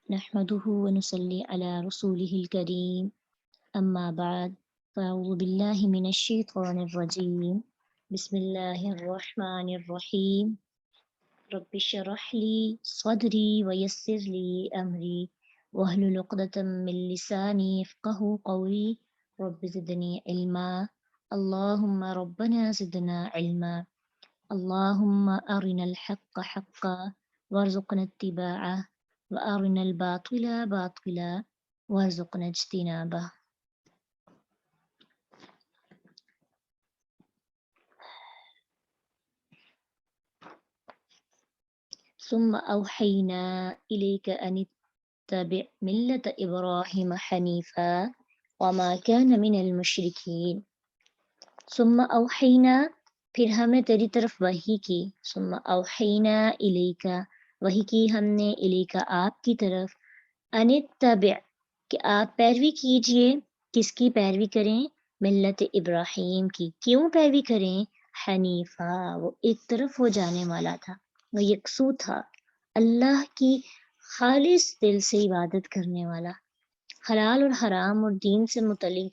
نحمده ونصلي على رسوله الكريم أما بعد فأعوذ بالله من الشيطان الرجيم بسم الله الرحمن الرحيم رب اشرح لي صدري ويسر لي أمري واحلل عقدة من لساني يفقهوا قولي رب زدني علما اللهم ربنا زدنا علما اللهم أرنا الحق حقا وارزقنا اتباعه وأرنا الباطل باطلا وارزقنا اجتنابه. ثم أوحينا إليك أن اتبع ملة إبراهيم حنيفا وما كان من المشركين. ثم أوحينا پھر ہمیں تیری طرف وحی کی. ثم أوحينا إليك وحی کی ہم نے إليك آپ کی طرف ان اتبع کہ آپ پیروی کیجئے. کس کی پیروی کریں؟ ملت ابراہیم کی. کیوں پیروی کریں؟ حنیفہ وہ ایک طرف ہو جانے والا تھا، وہ یکسو تھا، اللہ کی خالص دل سے عبادت کرنے والا. حلال اور حرام اور دین سے متعلق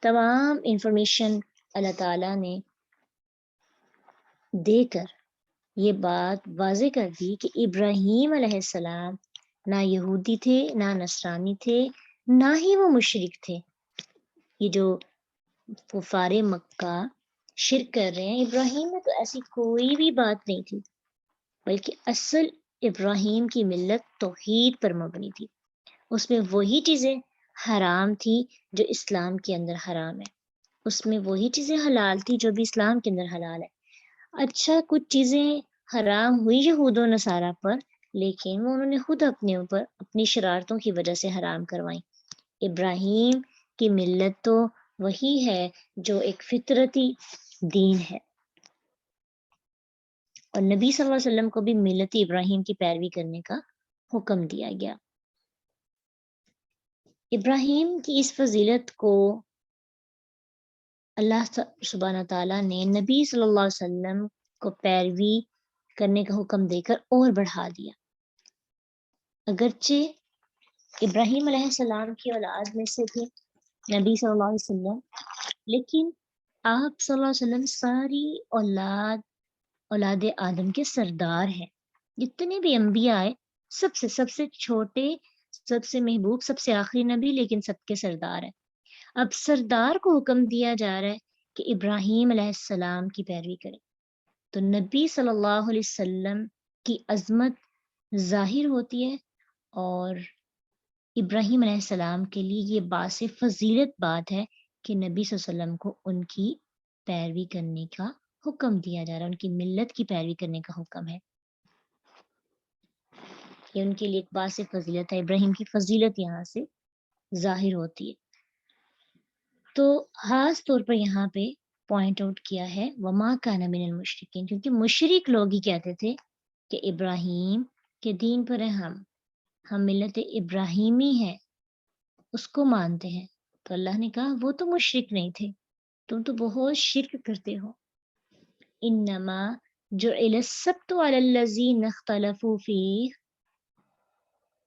تمام انفارمیشن اللہ تعالیٰ نے دے کر یہ بات واضح کر دی کہ ابراہیم علیہ السلام نہ یہودی تھے، نہ نصرانی تھے، نہ ہی وہ مشرک تھے. یہ جو کفار مکہ شرک کر رہے ہیں، ابراہیم میں تو ایسی کوئی بھی بات نہیں تھی، بلکہ اصل ابراہیم کی ملت توحید پر مبنی تھی. اس میں وہی چیزیں حرام تھی جو اسلام کے اندر حرام ہے، اس میں وہی چیزیں حلال تھی جو بھی اسلام کے اندر حلال ہے. اچھا کچھ چیزیں حرام ہوئی یہود و نصارہ پر، لیکن وہ انہوں نے خود اپنے اوپر اپنی شرارتوں کی وجہ سے حرام کروائیں. ابراہیم کی ملت تو وہی ہے جو ایک فطرتی دین ہے، اور نبی صلی اللہ علیہ وسلم کو بھی ملت ابراہیم کی پیروی کرنے کا حکم دیا گیا. ابراہیم کی اس فضیلت کو اللہ سبحانہ تعالیٰ نے نبی صلی اللہ علیہ وسلم کو پیروی کرنے کا حکم دے کر اور بڑھا دیا. اگرچہ ابراہیم علیہ السلام کی اولاد میں سے تھے نبی صلی اللہ علیہ وسلم، لیکن آپ صلی اللہ علیہ وسلم ساری اولاد آدم کے سردار ہیں. جتنے بھی انبیاء آئے سب سے چھوٹے، سب سے محبوب، سب سے آخری نبی، لیکن سب کے سردار ہیں. اب سردار کو حکم دیا جا رہا ہے کہ ابراہیم علیہ السلام کی پیروی کریں، تو نبی صلی اللہ علیہ وسلم کی عظمت ظاہر ہوتی ہے، اور ابراہیم علیہ السلام کے لیے یہ باعث فضیلت بات ہے کہ نبی صلی اللہ علیہ وسلم کو ان کی پیروی کرنے کا حکم دیا جا رہا ہے، ان کی ملت کی پیروی کرنے کا حکم ہے. یہ ان کے لیے ایک باعث فضیلت ہے، ابراہیم کی فضیلت یہاں سے ظاہر ہوتی ہے. تو خاص طور پر یہاں پہ پوائنٹ آؤٹ کیا ہے وما کان من المشرکین، کیونکہ مشرک لوگ ہی کہتے تھے کہ ابراہیم کے دین پر ہیں، ہم ملت ابراہیمی ہیں، اس کو مانتے ہیں. تو اللہ نے کہا وہ تو مشرک نہیں تھے، تم تو بہت شرک کرتے ہو. انما جعل السبت علی الذین اختلفوا فیہ،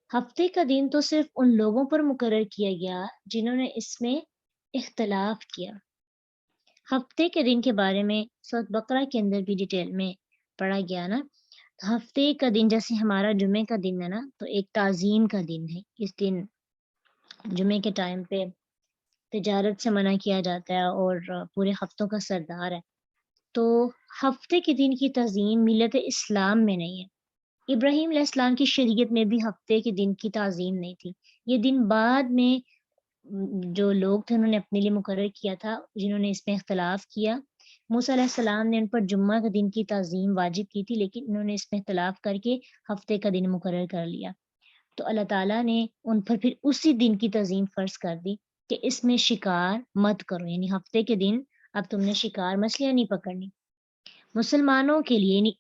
ہفتے کا دن تو صرف ان لوگوں پر مقرر کیا گیا جنہوں نے اس میں اختلاف کیا. ہفتے کے دن کے بارے میں سورۃ بقرہ کے اندر بھی ڈیٹیل میں پڑھا گیا نا. ہفتے کا دن جیسے ہمارا جمعے کا دن ہے نا، تو ایک تعظیم کا دن ہے. اس دن جمعے کے ٹائم پہ تجارت سے منع کیا جاتا ہے اور پورے ہفتوں کا سردار ہے. تو ہفتے کے دن کی تعظیم ملت اسلام میں نہیں ہے. ابراہیم علیہ السلام کی شریعت میں بھی ہفتے کے دن کی تعظیم نہیں تھی. یہ دن بعد میں جو لوگ تھے انہوں نے اپنے لیے مقرر کیا تھا، جنہوں نے اس میں اختلاف کیا. موسیٰ علیہ السلام نے ان پر جمعہ کے دن کی تعظیم واجب کی تھی، لیکن انہوں نے اس میں اختلاف کر کے ہفتے کا دن مقرر کر لیا. تو اللہ تعالیٰ نے ان پر پھر اسی دن کی تعظیم فرض کر دی کہ اس میں شکار مت کرو، یعنی ہفتے کے دن اب تم نے شکار مچھلیاں نہیں پکڑنی. مسلمانوں کے لیے یعنی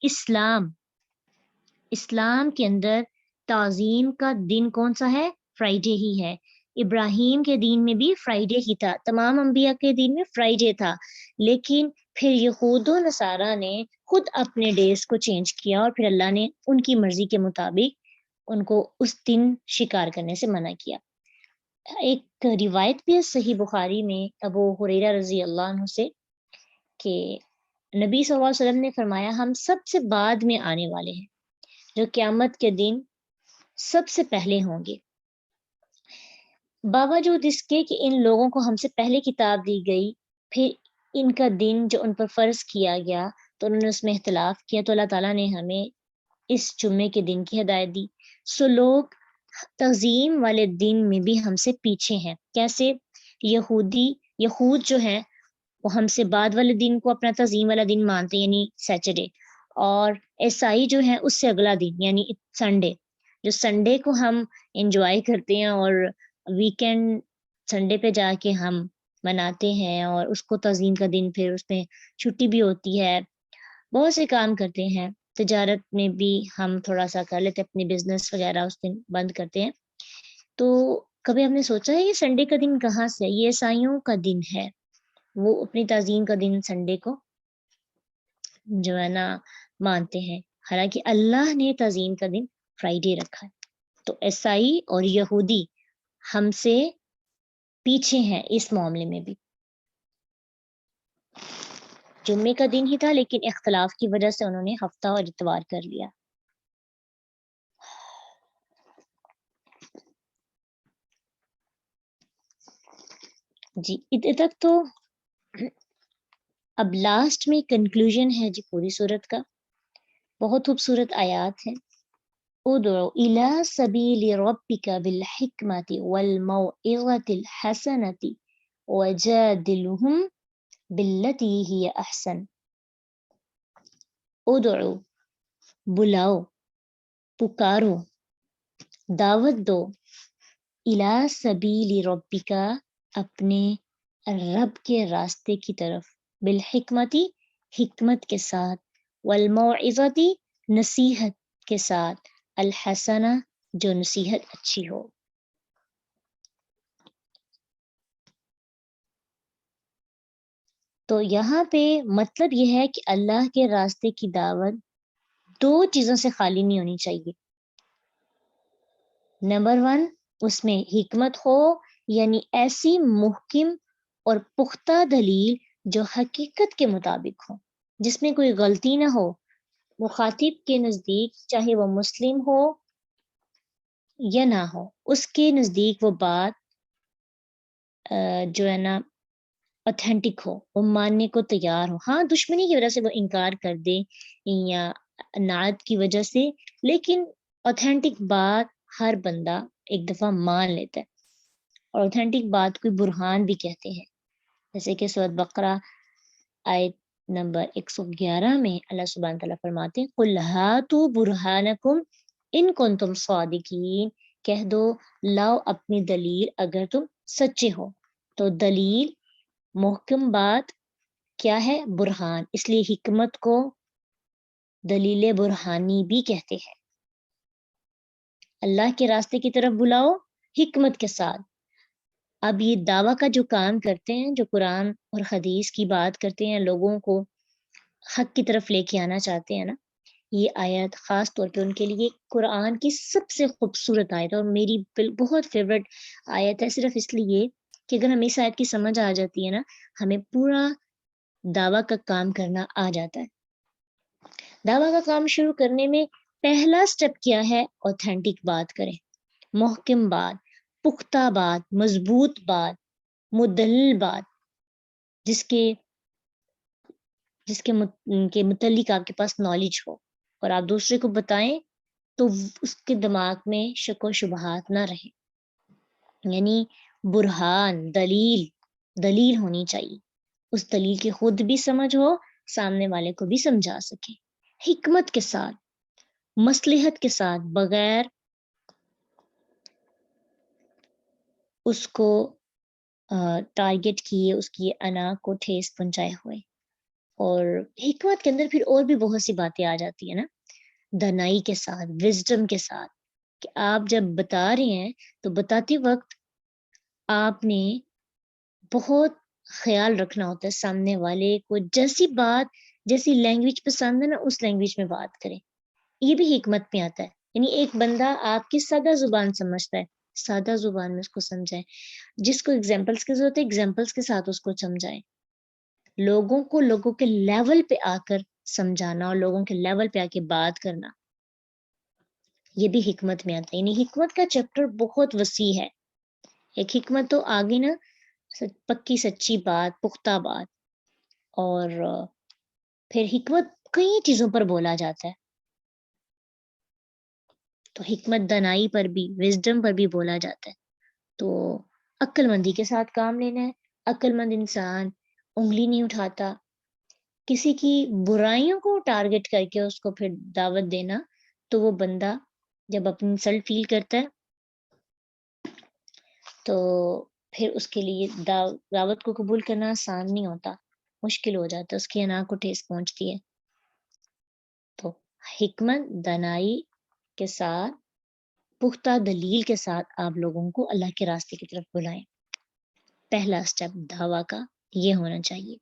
اسلام کے اندر تعظیم کا دن کون سا ہے؟ فرائیڈے ہی ہے. ابراہیم کے دین میں بھی فرائیڈے ہی تھا، تمام انبیاء کے دین میں فرائیڈے تھا، لیکن پھر یہود و نصارہ نے خود اپنے ڈیز کو چینج کیا، اور پھر اللہ نے ان کی مرضی کے مطابق ان کو اس دن شکار کرنے سے منع کیا۔ ایک روایت بھی ہے صحیح بخاری میں ابو ہریرہ رضی اللہ عنہ سے کہ نبی صلی اللہ علیہ وسلم نے فرمایا ہم سب سے بعد میں آنے والے ہیں جو قیامت کے دن سب سے پہلے ہوں گے، باوجود اس کے کہ ان لوگوں کو ہم سے پہلے کتاب دی گئی، پھر ان کا دن جو ان پر فرض کیا گیا تو انہوں نے اس میں اختلاف کیا، تو اللہ تعالیٰ نے ہمیں اس جمعے کے دن کی ہدایت دی۔ سو لوگ تعظیم والے دن میں بھی ہم سے پیچھے ہیں، کیسے؟ یہود جو ہیں وہ ہم سے بعد والے دن کو اپنا تعظیم والا دن مانتے ہیں، یعنی سیٹرڈے، اور عیسائی جو ہیں اس سے اگلا دن یعنی سنڈے، جو سنڈے کو ہم انجوائے کرتے ہیں اور ویکینڈ سنڈے پہ جا کے ہم مناتے ہیں، اور اس کو تعظیم کا دن، پھر اس میں چھٹی بھی ہوتی ہے، بہت سے کام کرتے ہیں، تجارت میں بھی ہم تھوڑا سا کر لیتے، اپنی بزنس وغیرہ اس دن بند کرتے ہیں۔ تو کبھی ہم نے سوچا ہے یہ سنڈے کا دن کہاں سے ہے؟ یہ عیسائیوں کا دن ہے، وہ اپنی تعظیم کا دن سنڈے کو جو ہے نا مانتے ہیں، حالانکہ اللہ نے تعظیم کا دن فرائیڈے رکھا ہے۔ تو عیسائی اور یہودی ہم سے پیچھے ہیں اس معاملے میں بھی۔ جمعے کا دن ہی تھا لیکن اختلاف کی وجہ سے انہوں نے ہفتہ اور اتوار کر لیا۔ جی ادھر تک تو اب لاسٹ میں کنکلوژن ہے جی پوری صورت کا، بہت خوبصورت آیات ہیں۔ ادعو الى سبیل ربک بالحکمت والموعظۃ الحسنۃ وجادلہم باللتی ہی احسن۔ ادعو بلاؤ، پکارو، دعوت دو، الی سبیل ربک اپنے رب کے راستے کی طرف، بالحکمتی حکمت کے ساتھ، والموعظتی نصیحت کے ساتھ، الحسنہ جو نصیحت اچھی ہو۔ تو یہاں پہ مطلب یہ ہے کہ اللہ کے راستے کی دعوت دو چیزوں سے خالی نہیں ہونی چاہیے۔ نمبر 1 اس میں حکمت ہو، یعنی ایسی محکم اور پختہ دلیل جو حقیقت کے مطابق ہو، جس میں کوئی غلطی نہ ہو، مخاطب کے نزدیک چاہے وہ مسلم ہو یا نہ ہو، اس کے نزدیک وہ بات جو ہے نا اوتھینٹک ہو، وہ ماننے کو تیار ہو۔ ہاں دشمنی کی وجہ سے وہ انکار کر دے یا نعت کی وجہ سے، لیکن اوتھینٹک بات ہر بندہ ایک دفعہ مان لیتا ہے، اور اوتھینٹک بات کوئی برہان بھی کہتے ہیں، جیسے کہ سورۃ بقرہ آیت نمبر 111 میں اللہ سبحانہ تعالیٰ فرماتے ہیں قُلْ هَاتُوا بُرْهَانَكُمْ إِن كُنتُمْ صَادِقِينَ، کہہ دو لاؤ اپنی دلیل اگر تم سچے ہو۔ تو دلیل محکم بات کیا ہے؟ برہان، اس لیے حکمت کو دلیل برہانی بھی کہتے ہیں۔ اللہ کے راستے کی طرف بلاؤ حکمت کے ساتھ۔ اب یہ دعویٰ کا جو کام کرتے ہیں، جو قرآن اور حدیث کی بات کرتے ہیں، لوگوں کو حق کی طرف لے کے آنا چاہتے ہیں نا، یہ آیت خاص طور پہ ان کے لیے قرآن کی سب سے خوبصورت آیت، اور میری بہت فیوریٹ آیت ہے، صرف اس لیے کہ اگر ہمیں اس آیت کی سمجھ آ جاتی ہے نا، ہمیں پورا دعویٰ کا کام کرنا آ جاتا ہے۔ دعویٰ کا کام شروع کرنے میں پہلا سٹیپ کیا ہے؟ اوتھینٹک بات کریں، محکم بات، پختہ بات، مضبوط بات، مدلل بات، جس کے متعلق آپ کے پاس نالج ہو، اور آپ دوسرے کو بتائیں تو اس کے دماغ میں شک و شبہات نہ رہے، یعنی برہان، دلیل ہونی چاہیے، اس دلیل کی خود بھی سمجھ ہو، سامنے والے کو بھی سمجھا سکے، حکمت کے ساتھ، مصلحت کے ساتھ، بغیر اس کو ٹارگٹ کیے، اس کی انا کو ٹھیس پہنچائے ہوئے۔ اور حکمت کے اندر پھر اور بھی بہت سی باتیں آ جاتی ہیں نا، دانائی کے ساتھ، وزڈم کے ساتھ، کہ آپ جب بتا رہے ہیں تو بتاتے وقت آپ نے بہت خیال رکھنا ہوتا ہے سامنے والے کو، جیسی بات، جیسی لینگویج پسند ہے نا، اس لینگویج میں بات کریں، یہ بھی حکمت میں آتا ہے۔ یعنی ایک بندہ آپ کی سادہ زبان سمجھتا ہے، سادہ زبان میں اس کو سمجھائیں، جس کو ایگزامپلس کی ضرورت ہے ایگزامپلس کے ساتھ اس کو سمجھائیں، لوگوں کو لوگوں کے لیول پہ آ کر سمجھانا اور لوگوں کے لیول پہ آ کے بات کرنا، یہ بھی حکمت میں آتا ہے۔ یعنی حکمت کا چیپٹر بہت وسیع ہے۔ ایک حکمت تو آگے نا پکی سچی بات، پختہ بات، اور پھر حکمت کئی چیزوں پر بولا جاتا ہے، تو حکمت دانائی پر بھی، وزڈم پر بھی بولا جاتا ہے۔ تو عقل مندی کے ساتھ کام لینا ہے، عقل مند انسان انگلی نہیں اٹھاتا، کسی کی برائیوں کو ٹارگٹ کر کے اس کو پھر دعوت دینا، تو وہ بندہ جب اپنی انسلٹ فیل کرتا ہے تو پھر اس کے لیے دعوت کو قبول کرنا آسان نہیں ہوتا، مشکل ہو جاتا ہے، اس کی انا کو ٹھیس پہنچتی ہے۔ تو حکمت دانائی کے ساتھ، پختہ دلیل کے ساتھ آپ لوگوں کو اللہ کے راستے کی طرف بلائیں۔ پہلا سٹیپ دعویٰ کا یہ ہونا چاہیے۔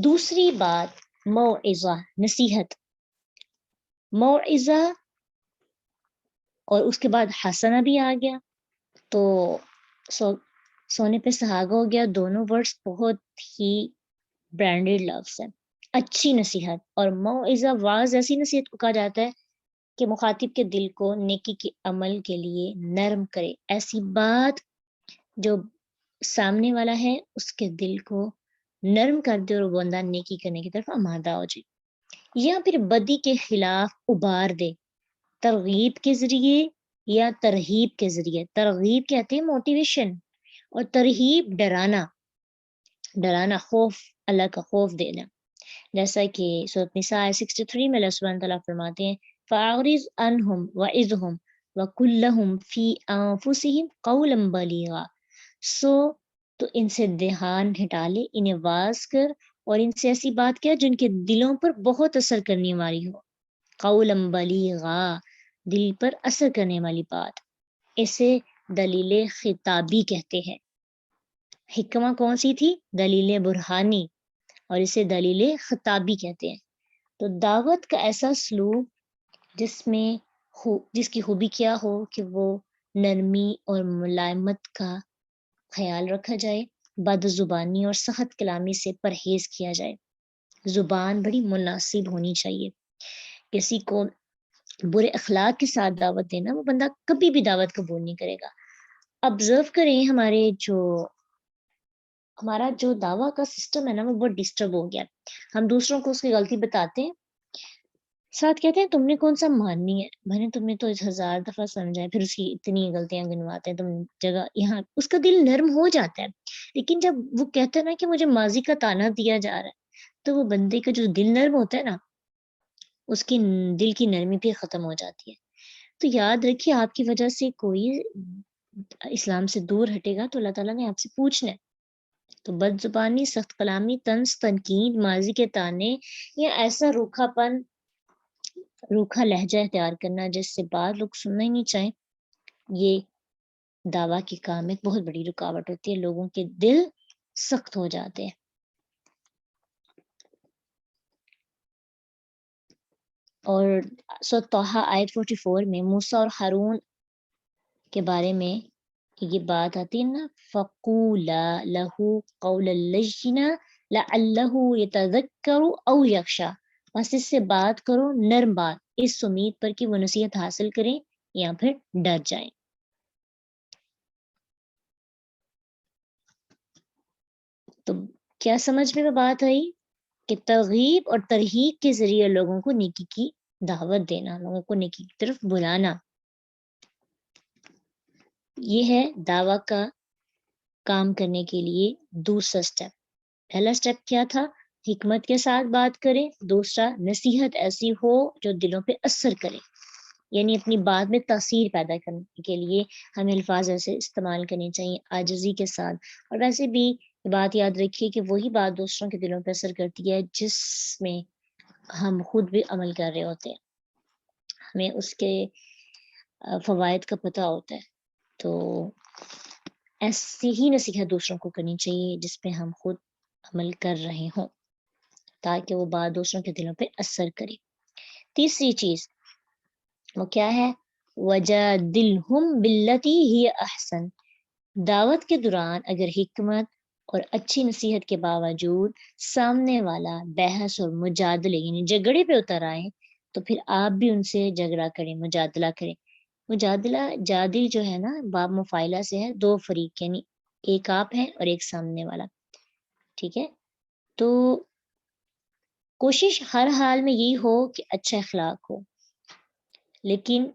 دوسری بات موعظہ، نصیحت، موعظہ، اور اس کے بعد حسنہ بھی آ گیا، تو سونے پہ سہاگا ہو گیا۔ دونوں ورڈز بہت ہی برانڈیڈ لفظ ہیں، اچھی نصیحت اور موعظہ، واعظ ایسی نصیحت کو کہا جاتا ہے کہ مخاطب کے دل کو نیکی کے عمل کے لیے نرم کرے، ایسی بات جو سامنے والا ہے اس کے دل کو نرم کر دے اور وہ بندہ نیکی کرنے کی طرف آمادہ ہو جائے، یا پھر بدی کے خلاف ابھار دے، ترغیب کے ذریعے یا ترہیب کے ذریعے۔ ترغیب کہتے ہیں موٹیویشن، اور ترہیب ڈرانا، ڈرانا، خوف، اللہ کا خوف دینا، جیسا کہ سورۃ نساء 63 میں اللہ سبحانہ تعالیٰ فرماتے ہیں فَأَعْرِضْ عَنْهُمْ وَعِظْهُمْ وَقُلْ لَهُمْ فِي أَنفُسِهِمْ قَوْلًا بَلِيغًا۔ تو ان سے دھیان ہٹا لے، انہیں واز کر اور ان سے ایسی بات کیا جن کے دلوں پر بہت اثر کرنے والی ہو، قولاً بلیغا، دل پر اثر کرنے والی بات، اسے دلیل خطابی کہتے ہیں۔ حکمہ کون سی تھی؟ دلیل برہانی، اور اسے دلیل خطابی کہتے ہیں۔ تو دعوت کا ایسا سلوک جس کی خوبی کیا ہو کہ وہ نرمی اور ملائمت کا خیال رکھا جائے، بد زبانی اور سخت کلامی سے پرہیز کیا جائے، زبان بڑی مناسب ہونی چاہیے۔ کسی کو برے اخلاق کے ساتھ دعوت دینا، وہ بندہ کبھی بھی دعوت قبول نہیں کرے گا۔ آبزرو کریں ہمارا جو دعویٰ کا سسٹم ہے نا، وہ بہت ڈسٹرب ہو گیا۔ ہم دوسروں کو اس کی غلطی بتاتے ہیں، ساتھ کہتے ہیں تم نے کون سا ماننی ہے، میں نے تمہیں تو 1000 دفعہ سمجھا ہے، پھر اس کی اتنی غلطیاں گنواتے ہیں، تم جگہ یہاں اس کا دل نرم ہو جاتا ہے۔ لیکن جب وہ کہتا ہے نا کہ مجھے ماضی کا تانا دیا جا رہا ہے، تو وہ بندے کا جو دل نرم ہوتا ہے نا، اس کی دل کی نرمی بھی ختم ہو جاتی ہے۔ تو یاد رکھیے، آپ کی وجہ سے کوئی اسلام سے دور ہٹے گا تو اللہ تعالیٰ نے آپ سے پوچھنا ہے۔ تو بد زبانی، سخت کلامی، طنز، تنقید، ماضی کے تانے، یا ایسا روکھا لہجہ اختیار کرنا جس سے بعض لوگ سننا ہی نہیں چاہیں، یہ دعویٰ کے کام میں بہت بڑی رکاوٹ ہوتی ہے، لوگوں کے دل سخت ہو جاتے ہیں۔ اور سورۃ طٰہٰ آیت 44 میں موسیٰ اور ہارون کے بارے میں یہ بات آتی ہے نا، فَقُولَا لَهُ قَوْلًا لَّيِّنًا لَعَلَّهُ يَتَذَكَّرُ أَوْ يَخْشَىٰ، بس اس سے بات کرو نرم بات، اس امید پر کہ وہ نصیحت حاصل کریں یا پھر ڈر جائیں۔ تو کیا سمجھ میں بات آئی کہ ترغیب اور ترہیب کے ذریعے لوگوں کو نیکی کی دعوت دینا، لوگوں کو نیکی کی طرف بلانا، یہ ہے دعویٰ کا کام کرنے کے لیے دوسرا سٹیپ۔ پہلا سٹیپ کیا تھا؟ حکمت کے ساتھ بات کریں۔ دوسرا، نصیحت ایسی ہو جو دلوں پہ اثر کرے، یعنی اپنی بات میں تاثیر پیدا کرنے کے لیے ہمیں الفاظ ایسے استعمال کرنے چاہیے عاجزی کے ساتھ۔ اور ویسے بھی بات یاد رکھیے کہ وہی بات دوسروں کے دلوں پہ اثر کرتی ہے جس میں ہم خود بھی عمل کر رہے ہوتے ہیں، ہمیں اس کے فوائد کا پتہ ہوتا ہے۔ تو ایسی ہی نصیحت دوسروں کو کرنی چاہیے جس پہ ہم خود عمل کر رہے ہوں، تاکہ وہ بات دوسروں کے دلوں پہ اثر کرے۔ تیسری چیز، وہ کیا ہے؟ وَجَادِلْهُمْ بِالَّتِي هِيَ أَحْسَنُ، دعوت کے دوران اگر حکمت اور اچھی نصیحت کے باوجود سامنے والا بحث اور مجادلے یعنی جھگڑے پہ اتر آئے تو پھر آپ بھی ان سے جھگڑا کریں، مجادلہ کریں۔ مجادلہ جادل جو ہے نا باب مفاعلہ سے ہے، دو فریق یعنی ایک آپ ہے اور ایک سامنے والا، ٹھیک ہے؟ تو کوشش ہر حال میں یہی ہو کہ اچھا اخلاق ہو، لیکن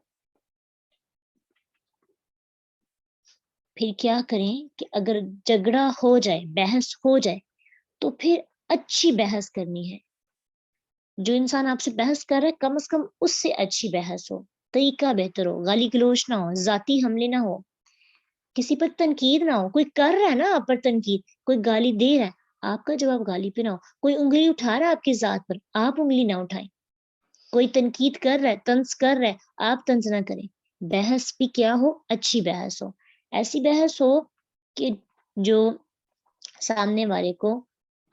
پھر کیا کریں کہ اگر جھگڑا ہو جائے، بحث ہو جائے تو پھر اچھی بحث کرنی ہے۔ جو انسان آپ سے بحث کر رہا ہے کم از کم اس سے اچھی بحث ہو، طریقہ بہتر ہو، گالی گلوچ نہ ہو، ذاتی حملے نہ ہو، کسی پر تنقید نہ ہو۔ کوئی کر رہا ہے نا آپ پر تنقید، کوئی گالی دے رہا ہے، آپ کا جواب گالی پہ نہ ہو۔ کوئی انگلی اٹھا رہا ہے آپ کی ذات پر، آپ انگلی نہ اٹھائیں۔ کوئی تنقید کر رہا ہے، طنز کر رہا ہے، آپ طنز نہ کریں۔ بحث بھی کیا ہو؟ اچھی بحث ہو، ایسی بحث ہو کہ جو سامنے والے کو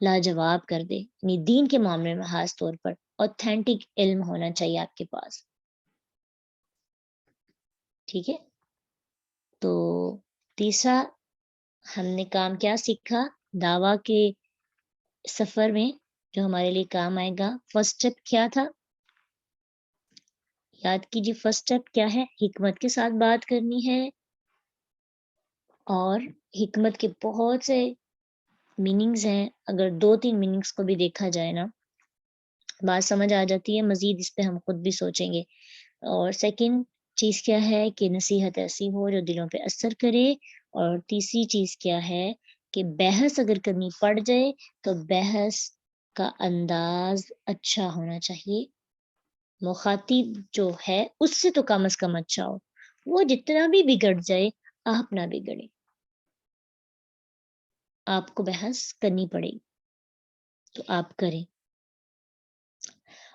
لاجواب کر دے، یعنی دین کے معاملے میں خاص طور پر اوتھینٹک علم ہونا چاہیے آپ کے پاس، ٹھیک ہے؟ تو تیسرا ہم نے کام کیا سیکھا دعویٰ کے سفر میں جو ہمارے لیے کام آئے گا؟ فرسٹ اسٹیپ کیا تھا؟ یاد کیجیے، فرسٹ اسٹیپ کیا ہے؟ حکمت کے ساتھ بات کرنی ہے، اور حکمت کے بہت سے میننگز ہیں، اگر 2-3 میننگز کو بھی دیکھا جائے نا بات سمجھ آ جاتی ہے، مزید اس پہ ہم خود بھی سوچیں گے۔ اور سیکنڈ چیز کیا ہے کہ نصیحت ایسی ہو جو دلوں پہ اثر کرے، اور تیسری چیز کیا ہے کہ بحث اگر کرنی پڑ جائے تو بحث کا انداز اچھا ہونا چاہیے، مخاطب جو ہے اس سے تو کم از کم اچھا ہو، وہ جتنا بھی بگڑ جائے آپ نہ بگڑے، آپ کو بحث کرنی پڑے گی تو آپ کریں۔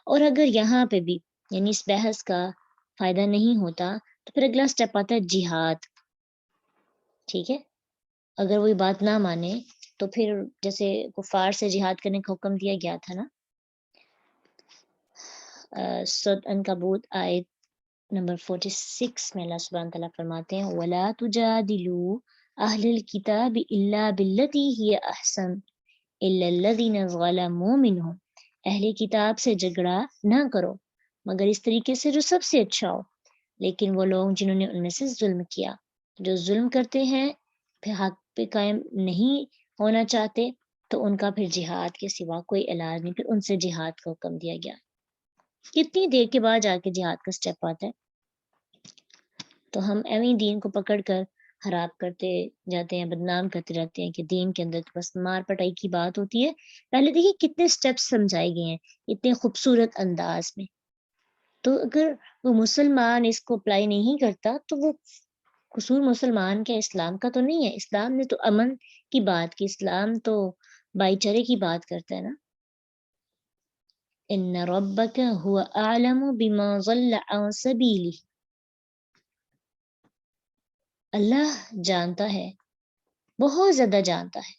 اور اگر یہاں پہ بھی یعنی اس بحث کا فائدہ نہیں ہوتا تو پھر اگلا سٹیپ آتا ہے جہاد، ٹھیک ہے؟ اگر وہی بات نہ مانے تو پھر جیسے کفار سے جہاد کرنے کا حکم دیا گیا تھا نا، سورۃ عنکبوت آیت نمبر 46 میں اللہ سبحانہ تعالیٰ فرماتے ہیں وَلَا تُجَادِلُوا أَهْلَ الْكِتَابِ إِلَّا بِالَّتِي هِيَ أَحْسَنُ إِلَّا الَّذِينَ ظَلَمُوا مِنْهُمْ، اہل کتاب سے جھگڑا نہ کرو مگر اس طریقے سے جو سب سے اچھا ہو، لیکن وہ لوگ جنہوں نے ان میں سے ظلم کیا، جو ظلم کرتے ہیں پھر حق پہ قائم نہیں ہونا چاہتے تو ان کا پھر جہاد کے سوا کوئی علاج نہیں، پھر ان سے جہاد کا حکم دیا گیا۔ کتنی دیر کے بعد جا کے جہاد کا سٹیپ آتا ہے؟ تو ہم ایویں دین کو پکڑ کر خراب کرتے جاتے ہیں، بدنام کرتے رہتے ہیں کہ دین کے اندر تو بس مار پٹائی کی بات ہوتی ہے۔ پہلے دیکھیے کتنے سٹیپس سمجھائے گئے ہیں اتنے خوبصورت انداز میں، تو اگر وہ مسلمان اس کو اپلائی نہیں کرتا تو وہ قصور مسلمان کے اسلام کا تو نہیں ہے۔ اسلام نے تو امن کی بات کی، اسلام تو بھائی چارے کی بات کرتا ہے نا۔ ان ربک هو اعلم بما ضل عن سبیلہ، اللہ جانتا ہے، بہت زیادہ جانتا ہے،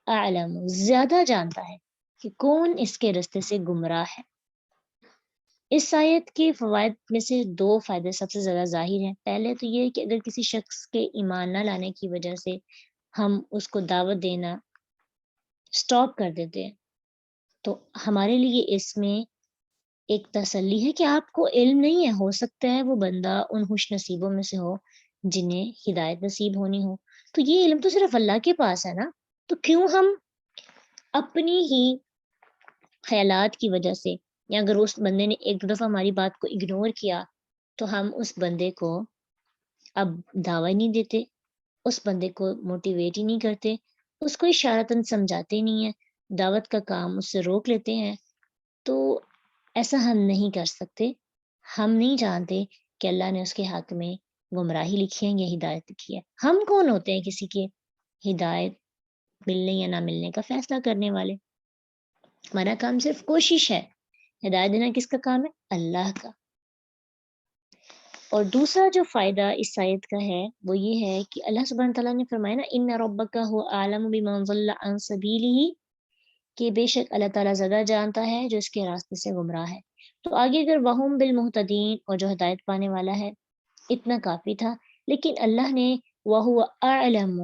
اعلم زیادہ جانتا ہے کہ کون اس کے رستے سے گمراہ ہے۔ اس آیت کے فوائد میں سے 2 فائدے سب سے زیادہ ظاہر ہیں۔ پہلے تو یہ کہ اگر کسی شخص کے ایمان نہ لانے کی وجہ سے ہم اس کو دعوت دینا سٹاپ کر دیتے ہیں تو ہمارے لیے اس میں ایک تسلی ہے کہ آپ کو علم نہیں ہے، ہو سکتا ہے وہ بندہ ان خوش نصیبوں میں سے ہو جنہیں ہدایت نصیب ہونی ہو، تو یہ علم تو صرف اللہ کے پاس ہے نا، تو کیوں ہم اپنی ہی خیالات کی وجہ سے، یا اگر اس بندے نے ایک دو دفعہ ہماری بات کو اگنور کیا تو ہم اس بندے کو اب دعویٰ نہیں دیتے، اس بندے کو موٹیویٹ ہی نہیں کرتے، اس کو اشارتاً سمجھاتے نہیں ہیں، دعوت کا کام اس سے روک لیتے ہیں، تو ایسا ہم نہیں کر سکتے۔ ہم نہیں جانتے کہ اللہ نے اس کے حق میں گمراہی لکھی ہے یا ہدایت لکھی ہے۔ ہم کون ہوتے ہیں کسی کے ہدایت ملنے یا نہ ملنے کا فیصلہ کرنے والے؟ ہمارا کام صرف کوشش ہے، ہدایت دینا کس کا کام ہے؟ اللہ کا۔ اور دوسرا جو فائدہ اس آیت کا ہے وہ یہ ہے کہ اللہ سبحانہ تعالیٰ نے فرمایا نا ان ربک هو اعلم بمن ضل عن سبیلہ، کہ بے شک اللہ تعالیٰ زیادہ جانتا ہے جو اس کے راستے سے گمراہ ہے۔ تو آگے اگر وہم بالمہتدین، اور جو ہدایت پانے والا ہے، اتنا کافی تھا، لیکن اللہ نے وہو اعلم،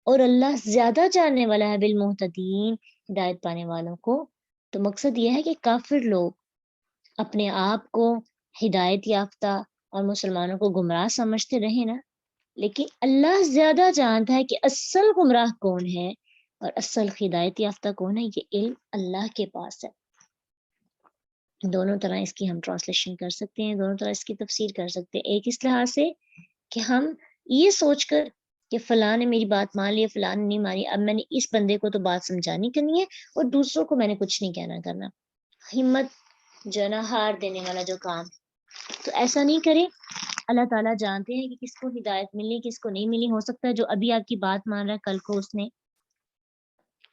اور اللہ زیادہ جاننے والا ہے بالمہتدین، ہدایت پانے والوں کو. تو مقصد یہ ہے کہ کافر لوگ اپنے آپ کو ہدایت یافتہ اور مسلمانوں کو گمراہ سمجھتے رہے نا، لیکن اللہ زیادہ جانتا ہے کہ اصل گمراہ کون ہے اور اصل ہدایت یافتہ کون ہے. یہ علم اللہ کے پاس ہے. دونوں طرح اس کی ہم ٹرانسلیشن کر سکتے ہیں، دونوں طرح اس کی تفسیر کر سکتے ہیں. ایک اس لحاظ سے کہ ہم یہ سوچ کر کہ فلاں نے میری بات مان لی، فلاں نے نہیں مانی، اب میں نے اس بندے کو تو بات سمجھانی کرنی ہے اور دوسروں کو میں نے کچھ نہیں کہنا کرنا. ہمت جو ہے نا، ہار دینے والا جو کام، تو ایسا نہیں کرے. اللہ تعالیٰ جانتے ہیں کہ کس کو ہدایت ملی، کس کو نہیں ملی. ہو سکتا ہے جو ابھی آپ کی بات مان رہا ہے،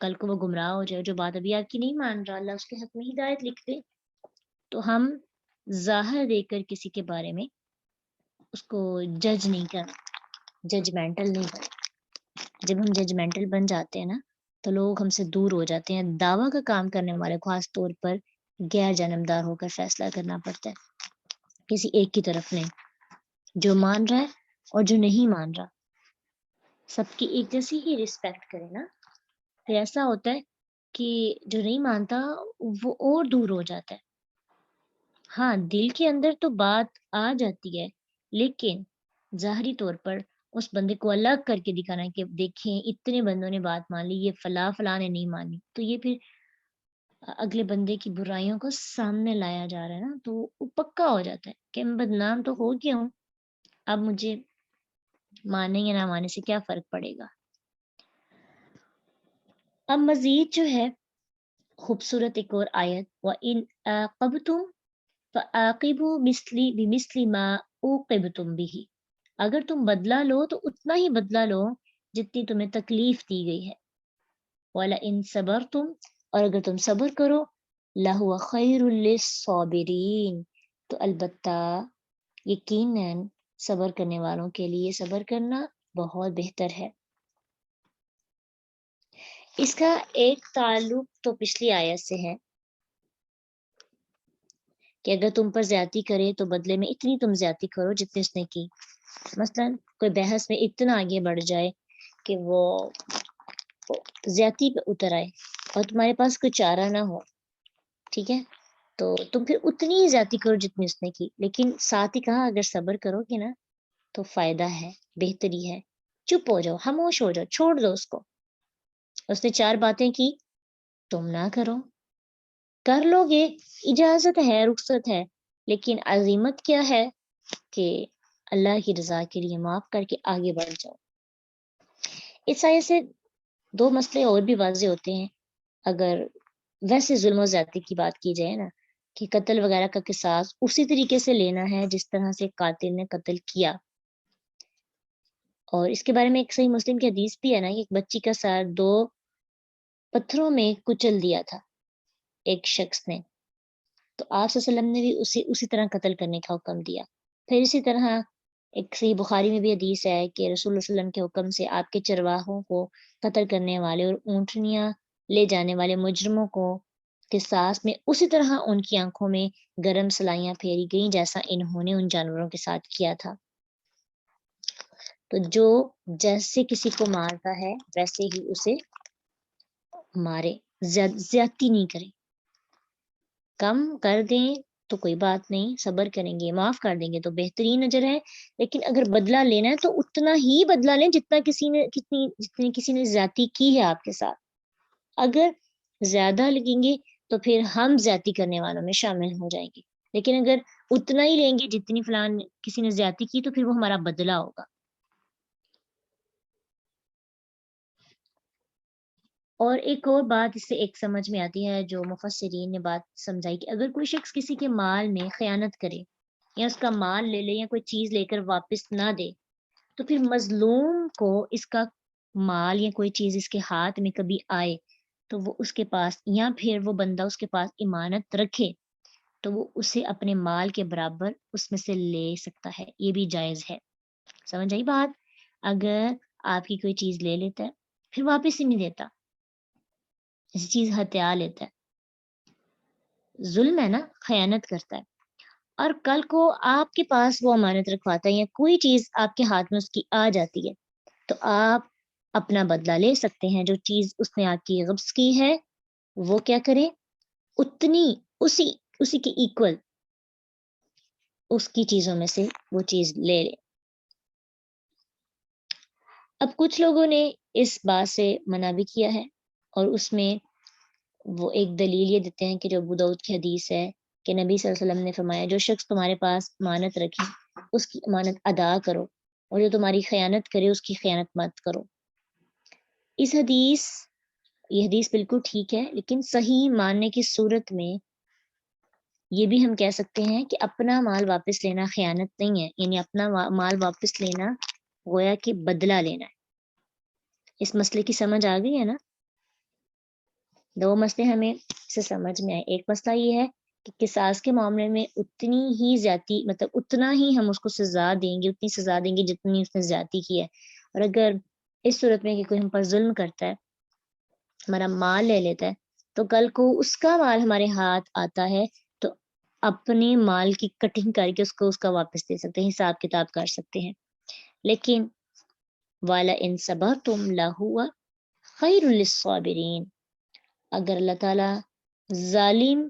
کل کو وہ گمراہ ہو جائے. جو بات ابھی آپ کی نہیں مان رہا، اللہ اس کے حق میں ہدایت لکھ دے. تو ہم ظاہر دے کر کسی کے بارے میں اس کو جج نہیں کرنا، ججمنٹل نہیں کرنا. جب ہم ججمنٹل بن جاتے ہیں نا، تو لوگ ہم سے دور ہو جاتے ہیں. دعویٰ کا کام کرنے والے کو خاص طور پر غیر جانبدار ہو کر فیصلہ کرنا پڑتا ہے، کسی ایک کی طرف نہیں. جو مان رہا ہے اور جو نہیں مان رہا، سب کی ایک جیسی ہی رسپیکٹ کرے نا. پھر ایسا ہوتا ہے کہ جو نہیں مانتا وہ اور دور ہو جاتا ہے. ہاں، دل کے اندر تو بات آ جاتی ہے، لیکن ظاہری طور پر اس بندے کو الگ کر کے دکھانا ہے کہ دیکھیں اتنے بندوں نے بات مان لی، یہ فلاں نے نہیں مانی. تو یہ پھر اگلے بندے کی برائیوں کو سامنے لایا جا رہا ہے نا، تو وہ پکا ہو جاتا ہے کہ میں بدنام تو ہو گیا ہوں، اب مجھے مانے یا نہ مانے سے کیا فرق پڑے گا. اب مزید جو ہے خوبصورت ایک اور آیت، وَإِنْ عَاقَبْتُمْ فَعَاقِبُوا بِمِثْلِ مَا عُوقِبْتُمْ بِهِ، اگر تم بدلہ لو تو اتنا ہی بدلہ لو جتنی تمہیں تکلیف دی گئی ہے. وَلَئِنْ صَبَرْتُمْ، اور اگر تم صبر کرو، لَهُوَ خَيْرٌ لِلصَّابِرِينَ، تو البتہ یقیناً صبر کرنے والوں کے لیے صبر کرنا بہت بہتر ہے. اس کا ایک تعلق تو پچھلی آیت سے ہے کہ اگر تم پر زیادتی کرے تو بدلے میں اتنی تم زیادتی کرو جتنی اس نے کی. مثلا کوئی بحث میں اتنا آگے بڑھ جائے کہ وہ زیادتی پہ اتر آئے اور تمہارے پاس کوئی چارہ نہ ہو، ٹھیک ہے، تو تم پھر اتنی ہی زیادتی کرو جتنی اس نے کی. لیکن ساتھ ہی کہا اگر صبر کرو گے نا تو فائدہ ہے، بہتری ہے. چپ ہو جاؤ، خاموش ہو جاؤ، چھوڑ دو اس کو. اس نے 4 باتیں کی، تم نہ کرو. کر لو گے، اجازت ہے، رخصت ہے، لیکن عظیمت کیا ہے کہ اللہ کی رضا کے لیے معاف کر کے آگے بڑھ جاؤ. اس آیت سے 2 مسئلے اور بھی واضح ہوتے ہیں. اگر ویسے ظلم و زیادتی کی بات کی جائے نا، کہ قتل وغیرہ کا قصاص اسی طریقے سے لینا ہے جس طرح سے قاتل نے قتل کیا. اور اس کے بارے میں ایک صحیح مسلم کی حدیث بھی ہے نا کہ ایک بچی کا سر 2 پتھروں میں کچل دیا تھا ایک شخص نے، تو آپ صلی اللہ علیہ وسلم نے بھی اسی طرح قتل کرنے کا حکم دیا. پھر اسی طرح ایک صحیح بخاری میں بھی حدیث ہے کہ رسول اللہ صلی اللہ علیہ وسلم کے حکم سے آپ کے چرواہوں کو قتل کرنے والے اور اونٹنیاں لے جانے والے مجرموں کو قصاص میں اسی طرح ان کی آنکھوں میں گرم سلائیاں پھیری گئیں جیسا انہوں نے ان جانوروں کے ساتھ کیا تھا. تو جو جیسے کسی کو مارتا ہے ویسے ہی اسے مارے، زیادتی نہیں کرے. کم کر دیں تو کوئی بات نہیں، صبر کریں گے، معاف کر دیں گے تو بہترین اجر ہے. لیکن اگر بدلہ لینا ہے تو اتنا ہی بدلہ لیں جتنی کسی نے زیادتی کی ہے آپ کے ساتھ. اگر زیادہ لگیں گے تو پھر ہم زیادتی کرنے والوں میں شامل ہو جائیں گے، لیکن اگر اتنا ہی لیں گے جتنی فلان کسی نے زیادتی کی تو پھر وہ ہمارا بدلہ ہوگا. اور ایک اور بات اس سے ایک سمجھ میں آتی ہے جو مفسرین نے بات سمجھائی کہ اگر کوئی شخص کسی کے مال میں خیانت کرے یا اس کا مال لے لے یا کوئی چیز لے کر واپس نہ دے، تو پھر مظلوم کو اس کا مال یا کوئی چیز اس کے ہاتھ میں کبھی آئے تو وہ اس کے پاس، یا پھر وہ بندہ اس کے پاس امانت رکھے تو وہ اسے اپنے مال کے برابر اس میں سے لے سکتا ہے. یہ بھی جائز ہے. سمجھ آئی بات؟ اگر آپ کی کوئی چیز لے لیتا ہے پھر واپس ہی نہیں دیتا، ایسی چیز ہتھیا لیتا ہے، ظلم ہے نا، خیانت کرتا ہے، اور کل کو آپ کے پاس وہ امانت رکھواتا ہے یا کوئی چیز آپ کے ہاتھ میں اس کی آ جاتی ہے تو آپ اپنا بدلہ لے سکتے ہیں. جو چیز اس نے آپ کی قبض کی ہے وہ کیا کریں، اتنی اسی کی ایکول اس کی چیزوں میں سے وہ چیز لے لیں. اب کچھ لوگوں نے اس بات سے منع بھی کیا ہے اور اس میں وہ ایک دلیل یہ دیتے ہیں کہ جو ابو داؤد کی حدیث ہے کہ نبی صلی اللہ علیہ وسلم نے فرمایا جو شخص تمہارے پاس امانت رکھے اس کی امانت ادا کرو اور جو تمہاری خیانت کرے اس کی خیانت مت کرو. یہ حدیث بالکل ٹھیک ہے، لیکن صحیح ماننے کی صورت میں یہ بھی ہم کہہ سکتے ہیں کہ اپنا مال واپس لینا خیانت نہیں ہے، یعنی اپنا مال واپس لینا گویا کہ بدلہ لینا ہے. اس مسئلے کی سمجھ آ گئی ہے نا؟ دو مسئلے ہمیں سے سمجھ میں آئے. ایک مسئلہ یہ ہے کہ قصاص کے معاملے میں اتنی ہی زیادتی مطلب اتنا ہی ہم اس کو سزا دیں گے، اتنی سزا دیں گے جتنی اس نے زیادتی کی ہے. اور اگر اس صورت میں کہ کوئی ہم پر ظلم کرتا ہے، ہمارا مال لے لیتا ہے، تو کل کو اس کا مال ہمارے ہاتھ آتا ہے تو اپنے مال کی کٹنگ کر کے اس کا واپس دے سکتے ہیں، حساب کتاب کر سکتے ہیں. لیکن والا ان صبرتم لہو خیر للصابرین، اگر اللہ تعالیٰ ظالم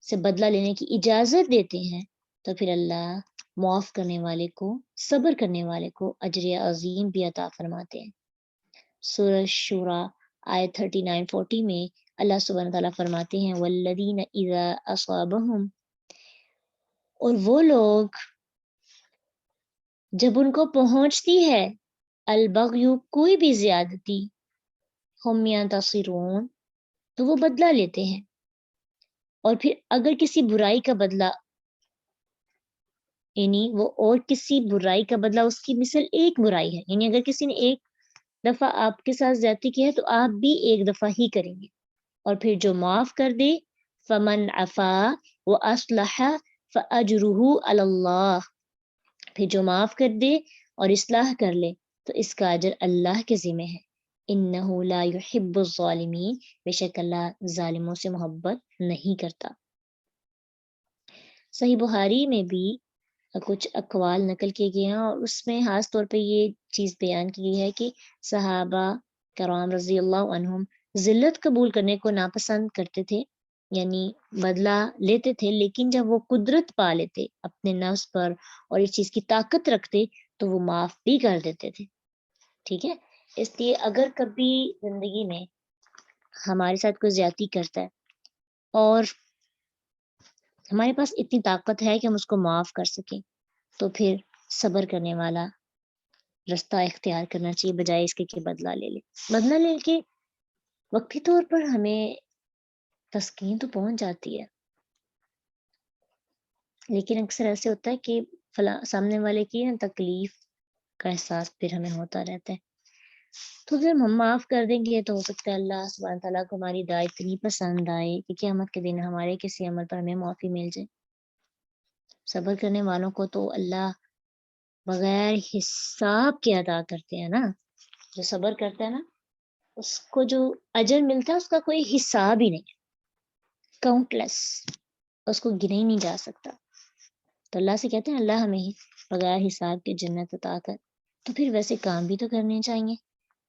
سے بدلہ لینے کی اجازت دیتے ہیں تو پھر اللہ معاف کرنے والے کو، صبر کرنے والے کو اجر عظیم بھی عطا فرماتے ہیں. سورہ شورا آیت 39-40 میں اللہ سبحانہ تعالیٰ فرماتے ہیں والذین اذا اصابہم، اور وہ لوگ جب ان کو پہنچتی ہے البغی کوئی بھی زیادتی، ہم ینتصرون تو وہ بدلہ لیتے ہیں. اور پھر اگر کسی برائی کا بدلہ، یعنی وہ اور کسی برائی کا بدلہ اس کی مثل ایک برائی ہے، یعنی اگر کسی نے ایک دفعہ آپ کے ساتھ زیادتی کی ہے تو آپ بھی ایک دفعہ ہی کریں گے. اور پھر جو معاف کر دے فمن عفا واصلح فاجرہ علی اللہ، پھر جو معاف کر دے اور اصلاح کر لے تو اس کا اجر اللہ کے ذمہ ہے. انہ لا یحب الظالمین، بے شک اللہ ظالموں سے محبت نہیں کرتا. صحیح بخاری میں بھی کچھ اقوال نقل کیے گئے ہیں اور اس میں خاص طور پہ یہ چیز بیان کی گئی ہے کہ صحابہ کرام رضی اللہ عنہم ذلت قبول کرنے کو ناپسند کرتے تھے، یعنی بدلہ لیتے تھے، لیکن جب وہ قدرت پا لیتے اپنے نفس پر اور اس چیز کی طاقت رکھتے تو وہ معاف بھی کر دیتے تھے. ٹھیک ہے، اس لیے اگر کبھی زندگی میں ہمارے ساتھ کوئی زیادتی کرتا ہے اور ہمارے پاس اتنی طاقت ہے کہ ہم اس کو معاف کر سکیں تو پھر صبر کرنے والا رستہ اختیار کرنا چاہیے بجائے اس کے کہ بدلہ لے لے. بدلہ لے کے وقتی طور پر ہمیں تسکین تو پہنچ جاتی ہے، لیکن اکثر ایسے ہوتا ہے کہ سامنے والے کی تکلیف کا احساس پھر ہمیں ہوتا رہتا ہے. تو جب ہم معاف کر دیں گے تو ہو سکتا ہے اللہ سبحانہ تعالیٰ کو ہماری دعا اتنی پسند آئے کہ قیامت کے دن ہمارے کسی عمل پر ہمیں معافی مل جائے. صبر کرنے والوں کو تو اللہ بغیر حساب کے عطا کرتے ہیں نا. جو صبر کرتا ہے نا اس کو جو اجر ملتا ہے اس کا کوئی حساب ہی نہیں، کاؤنٹ لیس، اس کو گنا ہی نہیں جا سکتا. تو اللہ سے کہتے ہیں اللہ ہمیں بغیر حساب کے جنت عطا کر. تو پھر ویسے کام بھی تو کرنے چاہیے.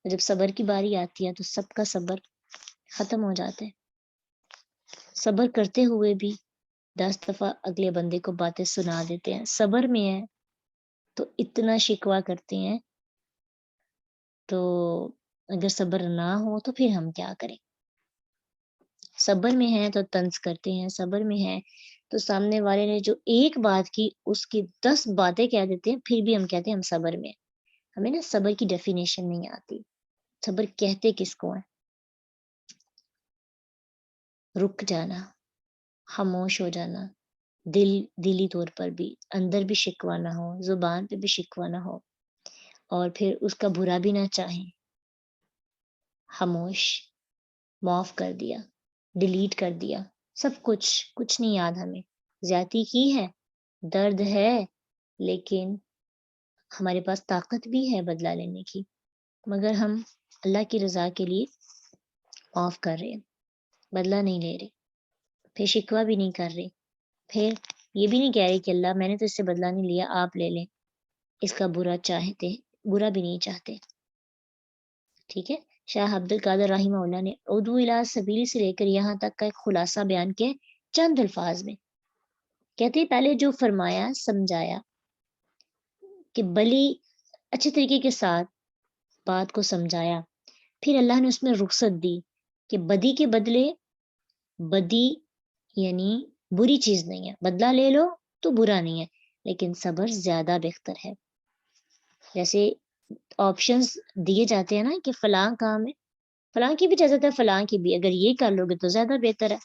جب صبر کی باری آتی ہے تو سب کا صبر ختم ہو جاتا ہے. صبر کرتے ہوئے بھی 10 دفعہ اگلے بندے کو باتیں سنا دیتے ہیں. صبر میں ہے تو اتنا شکوہ کرتے ہیں، تو اگر صبر نہ ہو تو پھر ہم کیا کریں. صبر میں ہے تو طنز کرتے ہیں، صبر میں ہے تو سامنے والے نے جو ایک بات کی اس کی 10 باتیں کہہ دیتے ہیں، پھر بھی ہم کہتے ہیں ہم صبر میں. ہمیں نا صبر کی ڈیفینیشن نہیں آتی. صبر کہتے کس کو ہے؟ رک جانا، خاموش ہو جانا، دلی طور پر بھی، اندر بھی شکوہ نہ ہو، زبان پہ بھی شکوہ نہ ہو، اور پھر اس کا برا بھی نہ چاہیں، خاموش، معاف کر دیا، ڈیلیٹ کر دیا، سب کچھ نہیں یاد. ہمیں زیادتی کی ہے، درد ہے، لیکن ہمارے پاس طاقت بھی ہے بدلہ لینے کی، مگر ہم اللہ کی رضا کے لیے معاف کر رہے ہیں، بدلہ نہیں لے رہے، پھر شکوہ بھی نہیں کر رہے، پھر یہ بھی نہیں کہہ رہی کہ اللہ میں نے تو اس سے بدلہ نہیں لیا، آپ لے لیں، اس کا برا بھی نہیں چاہتے. ٹھیک ہے. شاہ عبد القادر رحمہ اللہ نے ادعو الی سبیل سے لے کر یہاں تک کا ایک خلاصہ بیان کیا چند الفاظ میں. کہتے ہیں پہلے جو فرمایا سمجھایا کہ بلی اچھے طریقے کے ساتھ بات کو سمجھایا، پھر اللہ نے اس میں رخصت دی کہ بدی کے بدلے بدی یعنی بری چیز نہیں ہے، بدلہ لے لو تو برا نہیں ہے، لیکن صبر زیادہ بہتر ہے. جیسے آپشنز دیے جاتے ہیں نا کہ فلاں کام ہے، فلاں کی بھی اجازت ہے، فلاں کی بھی، اگر یہ کر لو گے تو زیادہ بہتر ہے.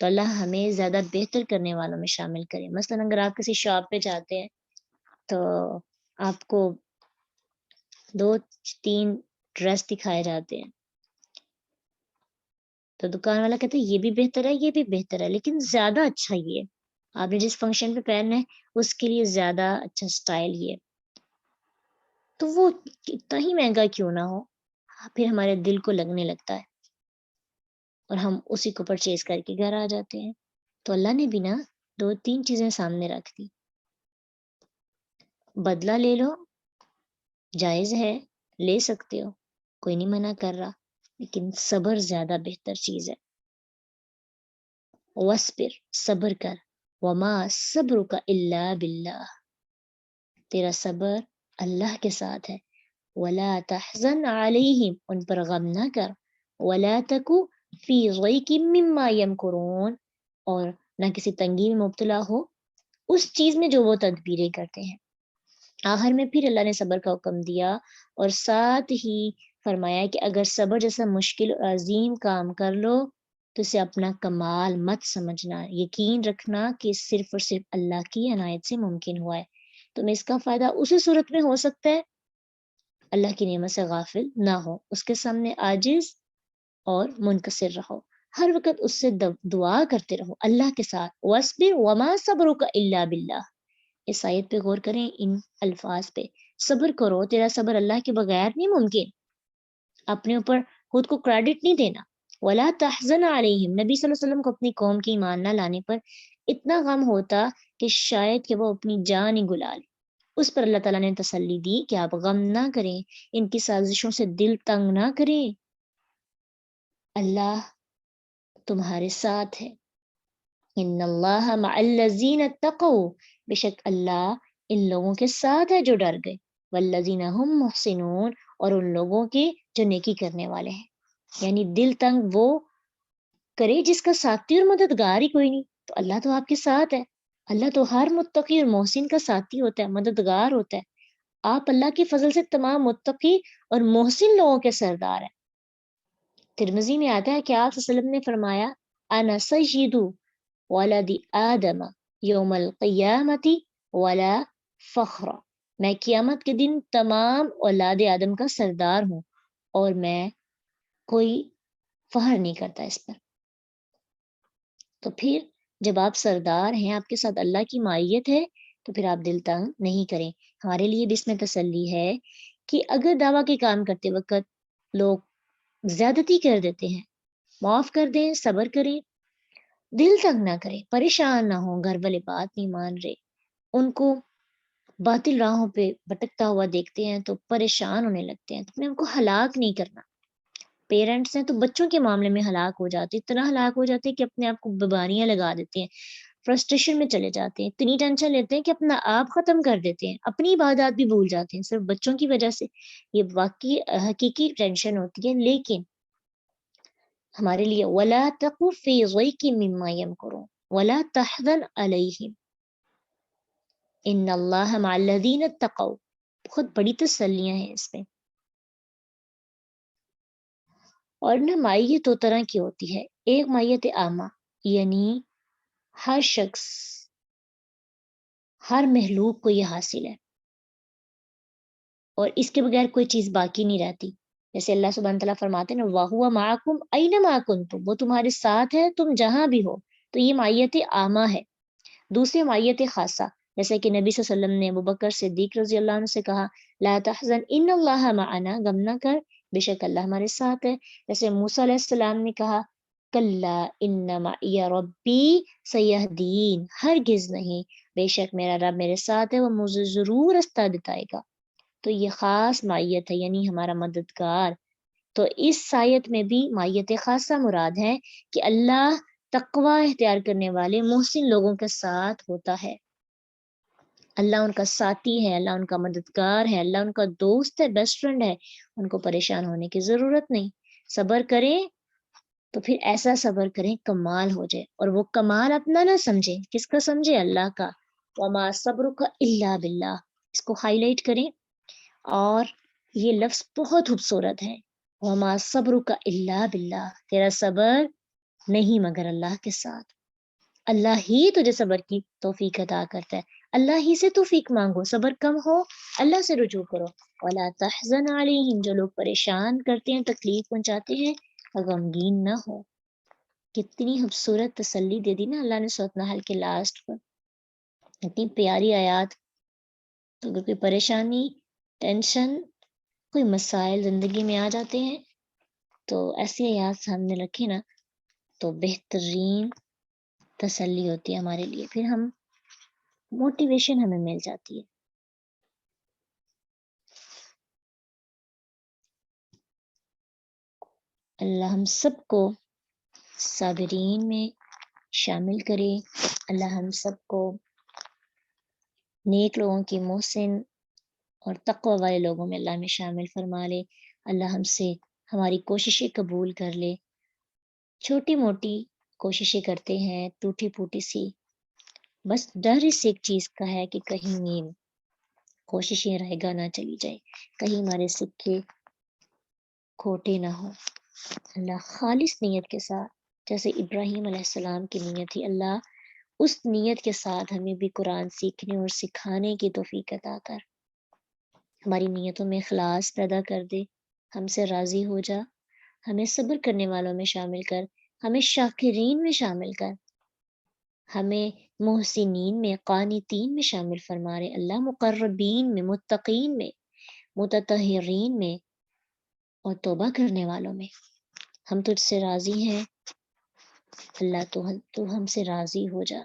تو اللہ ہمیں زیادہ بہتر کرنے والوں میں شامل کرے. مثلا اگر آپ کسی شاپ پہ جاتے ہیں تو آپ کو 2-3 ڈریس دکھائے جاتے ہیں، تو دکان والا کہتا ہے یہ بھی بہتر ہے، یہ بھی بہتر ہے، لیکن زیادہ اچھا یہ ہے، آپ نے جس فنکشن پہ پہننا ہے اس کے لیے زیادہ اچھا سٹائل یہ ہے. تو وہ کتنا ہی مہنگا کیوں نہ ہو، پھر ہمارے دل کو لگنے لگتا ہے اور ہم اسی کو پرچیز کر کے گھر آ جاتے ہیں. تو اللہ نے بھی نا 2-3 چیزیں سامنے رکھ دی. بدلہ لے لو، جائز ہے، لے سکتے ہو، کوئی نہیں منع کر رہا، لیکن صبر زیادہ بہتر چیز ہے. وَاصْبِرْ، صبر کر، وَمَا صَبْرُكَ إِلَّا بِاللَّهِ، تیرا صبر اللہ کے ساتھ ہے. وَلَا تَحْزَنْ عَلَيْهِمْ، ان پر غم نہ کر. وَلَا تَكُ فِي ضَيْقٍ مِّمَّا يَمْكُرُونَ، اور نہ کسی تنگی میں مبتلا ہو اس چیز میں جو وہ تدبیریں کرتے ہیں. آخر میں پھر اللہ نے صبر کا حکم دیا اور ساتھ ہی فرمایا کہ اگر صبر جیسا مشکل اور عظیم کام کر لو تو اسے اپنا کمال مت سمجھنا، یقین رکھنا کہ صرف اور صرف اللہ کی عنایت سے ممکن ہوا ہے. تمہیں اس کا فائدہ اسی صورت میں ہو سکتا ہے اللہ کی نعمت سے غافل نہ ہو، اس کے سامنے عاجز اور منکسر رہو، ہر وقت اس سے دعا کرتے رہو اللہ کے ساتھ. وَاصْبِرْ وَمَا صَبْرُكَ إِلَّا بِاللَّهِ. اس آیت پہ غور کریں، ان الفاظ پہ. صبر کرو، تیرا صبر اللہ کے بغیر نہیں ممکن. اپنے اوپر خود کو کریڈٹ نہیں دینا. وَلَا تَحْزَنْ عَلَيْهِمْ، نبی صلی اللہ علیہ وسلم کو اپنی قوم کی ایمان نہ لانے پر اتنا غم ہوتا کہ شاید کہ وہ اپنی جان ہی گلا لے. اس پر اللہ تعالیٰ نے تسلی دی کہ آپ غم نہ کریں، ان کی سازشوں سے دل تنگ نہ کریں، اللہ تمہارے ساتھ ہے. ان اللہ مع الذین اتقوا، بے شک اللہ ان لوگوں کے ساتھ ہے جو ڈر گئے. والذین هم محسنون، اور ان لوگوں کے جو نیکی کرنے والے ہیں. یعنی دل تنگ وہ کرے جس کا ساتھی اور مددگار ہی کوئی نہیں. تو اللہ تو آپ کے ساتھ ہے، اللہ تو ہر متقی اور محسن کا ساتھی ہوتا ہے، مددگار ہوتا ہے. آپ اللہ کے فضل سے تمام متقی اور محسن لوگوں کے سردار ہیں. ترمذی میں آتا ہے کہ آپ صلی اللہ علیہ وسلم نے فرمایا انا سید ولد آدم یوم القیامت ولا فخر، میں قیامت کے دن تمام اولاد آدم کا سردار ہوں اور میں کوئی فخر نہیں کرتا اس پر. تو پھر جب آپ سردار ہیں، آپ کے ساتھ اللہ کی معیت ہے، تو پھر آپ دل تنگ نہیں کریں. ہمارے لیے بھی اس میں تسلی ہے کہ اگر دعویٰ کے کام کرتے وقت لوگ زیادتی کر دیتے ہیں، معاف کر دیں، صبر کریں، دل تنگ نہ کریں، پریشان نہ ہوں. گھر والے بات نہیں مان رہے، ان کو باطل راہوں پہ بھٹکتا ہوا دیکھتے ہیں تو پریشان ہونے لگتے ہیں. تو اپنے ان کو ہلاک نہیں کرنا. پیرنٹس ہیں تو بچوں کے معاملے میں ہلاک ہو جاتے، اتنا ہلاک ہو جاتے کہ اپنے آپ کو بیماریاں لگا دیتے ہیں، فرسٹریشن میں چلے جاتے ہیں، اتنی ٹینشن لیتے ہیں کہ اپنا آپ ختم کر دیتے ہیں، اپنی عبادات بھی بھول جاتے ہیں صرف بچوں کی وجہ سے. یہ واقعی حقیقی ٹینشن ہوتی ہے. لیکن ہمارے لیے وَلَا تَقُ فِي ضَيْقٍ مِّمَّا يَمْكُرُونَ وَلَا تَحْزَنْ عَلَيْهِمْ إِنَّ اللَّهَ مَعَ الَّذِينَ اتَّقَوْا. بہت بڑی تسلیاں ہیں اس میں. اور نہ مائیت دو طرح کی ہوتی ہے. ایک مائیت عامہ، یعنی ہر شخص، ہر محلوق کو یہ حاصل ہے اور اس کے بغیر کوئی چیز باقی نہیں رہتی. جیسے اللہ سبحانہ تعالیٰ فرماتے ہیں نا وَهُوَ مَعَكُمْ أَيْنَمَا كُنْتُمْ، وہ تمہارے ساتھ ہے تم جہاں بھی ہو. تو یہ مائیت عامہ ہے. دوسری مائیت خاصہ، جیسے کہ نبی صلی اللہ علیہ وسلم نے ابوبکر صدیق رضی اللہ عنہ سے کہا لا تحزن ان اللہ معنا، غم نہ کر، بے شک اللہ ہمارے ساتھ ہے. جیسے موسیٰ علیہ السلام نے کہا کلا ان معی ربی سیہدین، ہرگز نہیں، بے شک میرا رب میرے ساتھ ہے، وہ مجھے ضرور راستہ بتائے گا۔ تو یہ خاص معیت ہے، یعنی ہمارا مددگار۔ تو اس آیت میں بھی معیت خاصہ مراد ہے کہ اللہ تقوی اختیار کرنے والے محسن لوگوں کے ساتھ ہوتا ہے، اللہ ان کا ساتھی ہے، اللہ ان کا مددگار ہے، اللہ ان کا دوست ہے، بیسٹ فرینڈ ہے، ان کو پریشان ہونے کی ضرورت نہیں۔ صبر کریں تو پھر ایسا صبر کریں کمال ہو جائے، اور وہ کمال اپنا نہ سمجھے، کس کا سمجھے؟ اللہ کا۔ وما صبرک الا باللہ، اس کو ہائی لائٹ کریں، اور یہ لفظ بہت خوبصورت ہے، وما صبرک الا باللہ، تیرا صبر نہیں مگر اللہ کے ساتھ۔ اللہ ہی تجھے صبر کی توفیق عطا کرتا ہے، اللہ ہی سے توفیق مانگو، صبر کم ہو اللہ سے رجوع کرو۔ ولا تحزن علیہم، جو لوگ پریشان کرتے ہیں، تکلیف پہنچاتے ہیں، غمگین نہ ہو۔ کتنی خوبصورت تسلی دے دی نا اللہ نے سورۃ نحل کے لاسٹ پر، اتنی پیاری آیات۔ تو اگر کوئی پریشانی، ٹینشن، کوئی مسائل زندگی میں آ جاتے ہیں تو ایسی آیات سامنے رکھے نا تو بہترین تسلی ہوتی ہے ہمارے لیے، پھر ہم موٹیویشن ہمیں مل جاتی ہے۔ اللہ ہم سب کو صابرین میں شامل کرے، اللہ ہم سب کو نیک لوگوں کی، محسن اور تقوی والے لوگوں میں اللہ میں شامل فرما لے۔ اللہ ہم سے ہماری کوششیں قبول کر لے۔ چھوٹی موٹی کوششیں کرتے ہیں، ٹوٹی پھوٹی سی، بس ڈر اس ایک چیز کا ہے کہ کہیں یہ کوششیں رہ گا نہ چلی جائے، کہیں ہمارے سکے کھوٹے نہ ہو۔ اللہ خالص نیت کے ساتھ، جیسے ابراہیم علیہ السلام کی نیت تھی، اللہ اس نیت کے ساتھ ہمیں بھی قرآن سیکھنے اور سکھانے کی توفیق عطا کر، ہماری نیتوں میں اخلاص پیدا کر دے، ہم سے راضی ہو جا، ہمیں صبر کرنے والوں میں شامل کر، ہمیں شاکرین میں شامل کر، ہمیں محسنین میں، قانتین میں شامل فرما رہے اللہ، مقربین میں، متقین میں، متطہرین میں، اور توبہ کرنے والوں میں۔ ہم تجھ سے راضی ہیں اللہ، تو ہم سے راضی ہو جا،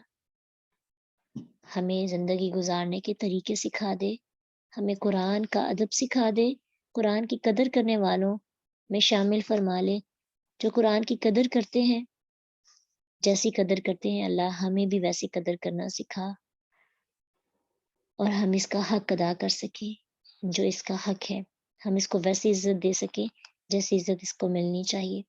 ہمیں زندگی گزارنے کے طریقے سکھا دے، ہمیں قرآن کا ادب سکھا دے، قرآن کی قدر کرنے والوں میں شامل فرما لے، جو قرآن کی قدر کرتے ہیں، جیسی قدر کرتے ہیں اللہ ہمیں بھی ویسی قدر کرنا سکھا، اور ہم اس کا حق ادا کر سکیں، جو اس کا حق ہے، ہم اس کو ویسی عزت دے سکیں جیسی عزت اس کو ملنی چاہیے۔